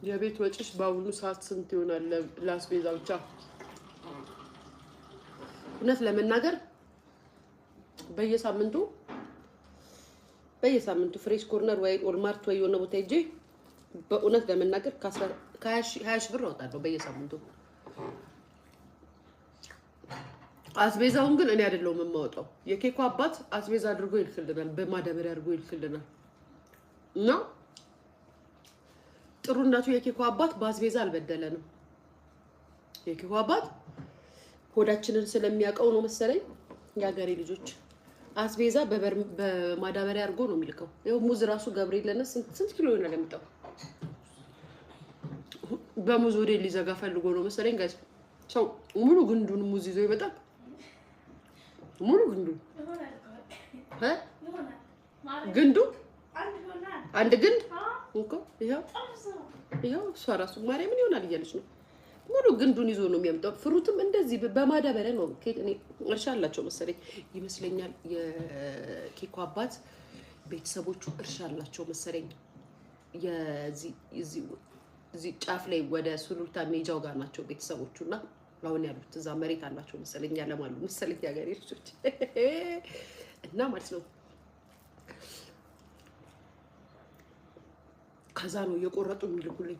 የቤት ወጪሽ በአሁኑ ሰዓት ስንት ይሆናል ለአስቤዛ ብቻ? እውነት ለመናገር በየሳምንቱ ፍሬሽ ኮርነር ወይ ኦልማርት ወይ የሆነ ቦታ ሄጄ በእውነት ለመናገር ከ20 ሺህ ብር አወጣለሁ በየሳምንቱ። አስቤዛውን ግን እኔ አይደለሁም የማወጣው። የኬኩ አባት አስቤዛ አድርጎ ይልክልናል፣ በማዳበሪያ አድርጎ ይልክልናል። እና ጥሩነቱ የኬኩ አባት በአስቤዛ አልበደለንም። የኬኩ አባት ሆዳችንን ስለሚያውቀው ነው መሰለኝ የሀገሬ ልጆች አስቤዛ በማዳበሪያ አድርጎ ነው የሚልከው። ይኸው ሙዝ ራሱ ገብርኤል ለነ ስንት ኪሎ ይሆናል የሚጣው? በሙዝ ወደ ሊዘጋ ፈልጎ ነው መሰለኝ ጋይስ። ሰው ሙሉ ግንዱን ሙዝ ይዞ ይመጣል። ሙሉ ግንዱ ግንዱ አንድ ግንድ እኮ ይኸው እሷ ራሱ ማርያምን ይሆናል እያለች ነው። ሙሉ ግንዱን ይዞ ነው የሚያመጣው። ፍሩትም እንደዚህ በማዳበሪያ ነው። እኔ እርሻ አላቸው መሰለኝ ይመስለኛል። የኬኩ አባት ቤተሰቦቹ እርሻ አላቸው መሰለኝ። እዚህ ጫፍ ላይ ወደ ሱሉልታ ሜጃው ጋር ናቸው ቤተሰቦቹና አሁን ያሉት እዛ መሬት አላቸው መሰለኝ። ያለማሉ መሰለኝ ያገሬ ልጆች እና ማለት ነው። ከዛ ነው እየቆረጡ የሚልኩልኝ።